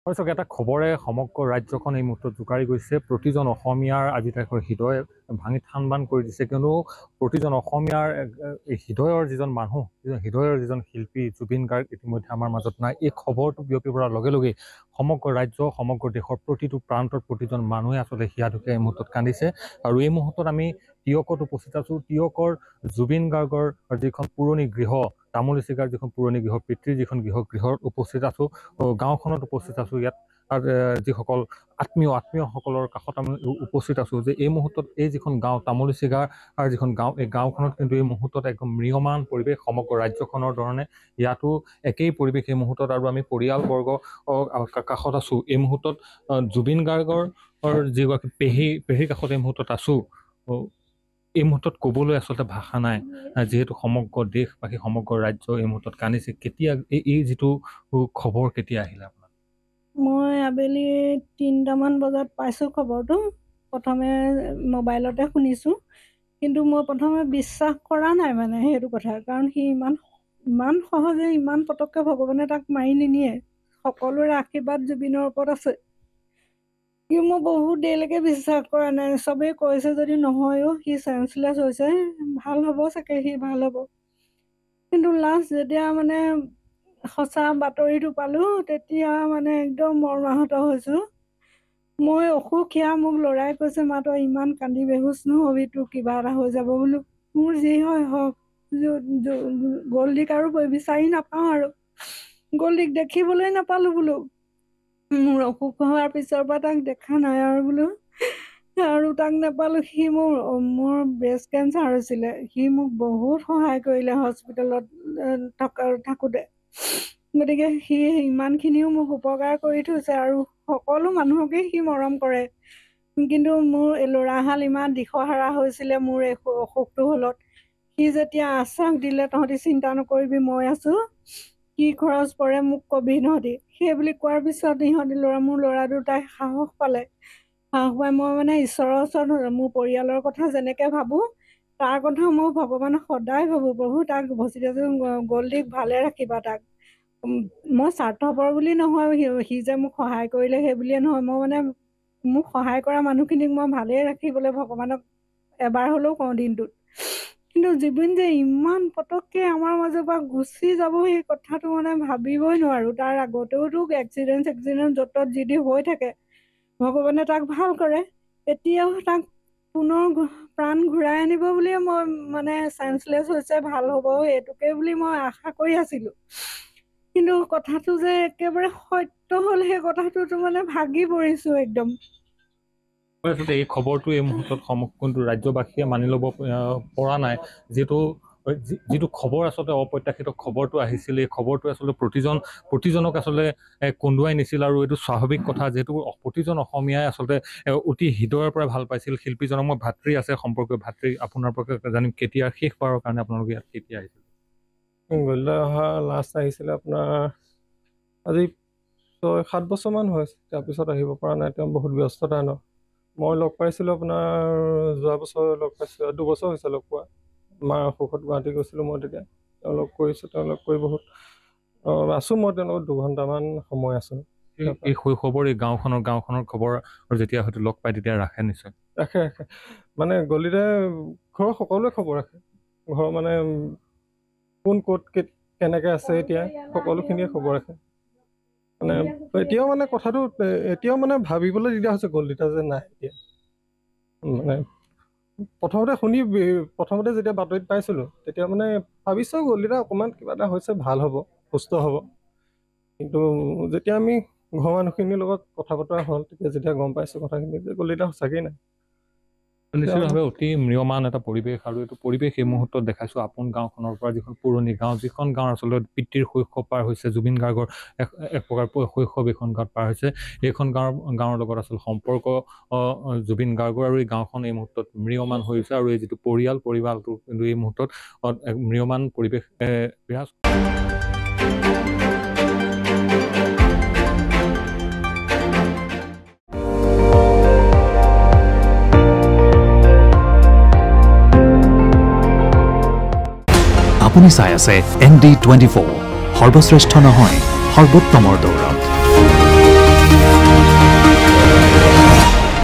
দৰ্শক এটা খবৰে সমগ্ৰ ৰাজ্যখন এই মুহূৰ্তত জোকাৰি গৈছে। প্ৰতিজন অসমীয়াৰ আজি তাইৰ হৃদয় ভাঙি থান বান কৰি দিছে, কিয়নো প্ৰতিজন অসমীয়াৰ হৃদয়ৰ যিজন মানুহ, হৃদয়ৰ যিজন শিল্পী জুবিন গাৰ্গ ইতিমধ্যে আমাৰ মাজত নাই। এই খবৰটো বিয়পি পৰাৰ লগে লগেই সমগ্ৰ ৰাজ্য, সমগ্ৰ দেশৰ প্ৰতিটো প্ৰান্তৰ প্ৰতিজন মানুহে আচলতে হিয়া ঢুকিয়াই এই মুহূৰ্তত কান্দিছে। আৰু এই মুহূৰ্তত আমি টিয়কত উপস্থিত আছোঁ। টিয়কৰ জুবিন গাৰ্গৰ যিখন পুৰণি গৃহ, তামুলী চিগাৰ যিখন পুৰণি গৃহ, পিতৃৰ যিখন গৃহত উপস্থিত আছোঁ, গাঁওখনত উপস্থিত আছোঁ। ইয়াত যিসকল আত্মীয়সকলৰ কাষত আমি উপস্থিত আছোঁ, যে এই মুহূৰ্তত এই যিখন গাঁও তামুলী চিগাৰ যিখন গাঁও, এই গাঁওখনত কিন্তু এই মুহূৰ্তত একদম ম্ৰিয়মান পৰিৱেশ সমগ্ৰ ৰাজ্যখনৰ ধৰণে ইয়াতো একেই পৰিৱেশ এই মুহূৰ্তত। আৰু আমি পৰিয়ালবৰ্গ কাষত আছোঁ। এই মুহূৰ্তত জুবিন গাৰ্গৰ যিগৰাকী পেহীৰ কাষত এই মুহূৰ্তত আছোঁ। এই মুহূৰ্তত ক'বলৈ আচলতে ভাষা নাই, যিহেতু সমগ্ৰ দেশবাসী, সমগ্ৰ ৰাজ্য এই মুহূৰ্তত কান্দিছে। কেতিয়া এই যিটো খবৰ কেতিয়া আহিলে আপোনাৰ? মই আবেলি 3টামান বজাত পাইছোঁ খবৰটো। প্ৰথমে মোবাইলতে শুনিছোঁ, কিন্তু মই প্ৰথমে বিশ্বাস কৰা নাই মানে সেইটো কথা, কাৰণ সি ইমান সহজে ইমান পটককৈ ভগৱানে তাক মাৰি নিনিয়ে। সকলোৰে আশীৰ্বাদ জুবিনৰ ওপৰত আছে, কিন্তু মই বহুত দেৰিলৈকে বিশ্বাস কৰা নাই। চবেই কৈছে যদি নহয়ও সি চেঞ্চলেছ হৈছে, ভাল হ'ব চাগে, সি ভাল হ'ব। কিন্তু লাষ্ট যেতিয়া মানে সঁচা বাতৰিটো পালোঁ, তেতিয়া মানে একদম মৰ্মাহত হৈছোঁ। মই অসুখীয়া, মোক ল'ৰাই কৈছে মা তই ইমান কান্দি বেহুচ নহ'বি, তোৰ কিবা এটা হৈ যাব বোলো। মোৰ যি হয় হওক, গল্ডিক আৰু বিচাৰি নাপাওঁ, আৰু গল্ডিক দেখিবলৈ নাপালোঁ বোলো। মোৰ অসুখ হোৱাৰ পিছৰ পৰা তাক দেখা নাই আৰু বোলো, আৰু তাক নাপালোঁ। সি মোৰ ব্ৰেষ্ট কেঞ্চাৰ হৈছিলে, সি মোক বহুত সহায় কৰিলে হস্পিটেলত থাকোঁতে। গতিকে সি ইমানখিনিও মোক উপকাৰ কৰি থৈছে, আৰু সকলো মানুহকেই সি মৰম কৰে। কিন্তু মোৰ ল'ৰাহাল ইমান দিশহাৰা হৈছিলে মোৰ এই অসুখটো হ'লত। সি যেতিয়া আশ্বাস দিলে তহঁতি চিন্তা নকৰিবি, মই আছোঁ, কি খৰচ পৰে মোক কবি তহঁতি, সেই বুলি কোৱাৰ পিছত মোৰ ল'ৰা দুটাই সাহস পালে। সাহস পাই মই মানে ঈশ্বৰৰ ওচৰত মোৰ পৰিয়ালৰ কথা যেনেকৈ ভাবোঁ, তাৰ কথা মই ভগৱানক সদায় ভাবোঁ, প্ৰভু তাক গল্ডিক ভালে ৰাখিবা। তাক মই স্বাৰ্থপৰ বুলি নহয়, সি যে মোক সহায় কৰিলে সেই বুলিয়ে নহয়, মই মানে মোক সহায় কৰা মানুহখিনিক মই ভালেই ৰাখিবলৈ ভগৱানক এবাৰ হ'লেও কওঁ দিনটোত। কিন্তু জুবিন যে ইমান পটককৈ আমাৰ মাজৰ পৰা গুচি যাব, সেই কথাটো মানে ভাবিবই নোৱাৰোঁ। তাৰ আগতেওতো এক্সিডেণ্ট য'ত যি হৈ থাকে, ভগৱানে তাক ভাল কৰে। এতিয়াও তাক পুনৰ প্ৰাণ ঘূৰাই আনিব বুলিয়ে মই মানে চেঞ্চলেছ হৈছে, ভাল হ'ব এইটোকে বুলি মই আশা কৰি আছিলোঁ। কিন্তু কথাটো যে একেবাৰে সত্য হ'ল, সেই কথাটোতো মানে ভাগি পৰিছোঁ একদম। আচলতে এই খবৰটো এই মুহূৰ্তত সমগ্ৰ ৰাজ্যবাসীয়ে মানি ল'ব পৰা নাই, যিটো খবৰ আচলতে অপ্ৰত্যাশিত খবৰটো আহিছিল। এই খবৰটো আচলতে প্ৰতিজনক আচলতে কন্দুৱাই নিছিল, আৰু এইটো স্বাভাৱিক কথা, যিহেতু প্ৰতিজন অসমীয়াই আচলতে অতি হৃদয়ৰ পৰা ভাল পাইছিল শিল্পীজনক। মই ভাতৃ আছে সম্পৰ্কীয়, ভাতৃ আপোনাৰ পৰা জানিম, কেতিয়া শেষবাৰৰ কাৰণে আপোনালোকে ইয়াত কেতিয়া আহিছিল? গল্ডিক অহা লাষ্ট আহিছিলে আপোনাৰ আজি 6-7 বছৰমান হৈছে। তাৰপিছত আহিব পৰা নাই, তেওঁ বহুত ব্যস্ততা ন। মই লগ পাইছিলোঁ আপোনাৰ যোৱা বছৰ লগ পাইছিলোঁ, 2 বছৰ হৈছে লগ পোৱা। মাৰ অসুখত গুৱাহাটী গৈছিলোঁ মই, তেতিয়া তেওঁ লগ কৰিছোঁ। তেওঁ লগ কৰি বহুত আছোঁ, মই তেওঁৰ লগত 2 ঘণ্টামান সময় আছোঁ। এই শৈশৱৰ এই গাঁওখনৰ খবৰ যেতিয়া হয়তো লগ পাই তেতিয়া ৰাখে, নিশ্চয় ৰাখে। মানে গল্ডিকে ঘৰৰ সকলোৱে খবৰ ৰাখে, ঘৰৰ মানে কোন ক'ত কেনেকৈ আছে এতিয়া সকলোখিনিয়ে খবৰ ৰাখে। মানে এতিয়াও মানে কথাটো এতিয়াও মানে ভাবিবলৈ দিগদাৰ হৈছে, গল্ডিটা যে নাই এতিয়া। মানে প্ৰথমতে যেতিয়া বাতৰিত পাইছিলোঁ, তেতিয়া মানে ভাবিছোঁ গল্ডিটা অকণমান কিবা এটা হৈছে, ভাল হ'ব, সুস্থ হ'ব। কিন্তু যেতিয়া আমি ঘৰৰ মানুহখিনিৰ লগত কথা বতৰা হ'ল, যেতিয়া গম পাইছোঁ কথাখিনি যে গল্ডিটা সঁচাকেই নাই। নিশ্চিতভাৱে অতি ম্ৰিয়মান এটা পৰিৱেশ, আৰু এইটো পৰিৱেশ এই মুহূৰ্তত দেখাইছোঁ আপোন গাঁওখনৰ পৰা, যিখন পুৰণি গাঁও, যিখন গাঁও আচলতে পিতৃৰ শৈশৱ পাৰ হৈছে, জুবিন গাৰ্গৰ এক প্ৰকাৰ শৈশৱ এইখন গাঁৱত পাৰ হৈছে। এইখন গাঁৱৰ লগত আচলতে সম্পৰ্ক জুবিন গাৰ্গৰ, আৰু এই গাঁওখন এই মুহূৰ্তত ম্ৰিয়মান হৈছে, আৰু এই যিটো পৰিয়ালটো কিন্তু এই মুহূৰ্তত ম্ৰিয়মান পৰিৱেশ বিৰাজ। আপুনি চাই আছে ND24, সৰ্বশ্ৰেষ্ঠ নহয়, সৰ্বোত্তমৰ দৌৰ।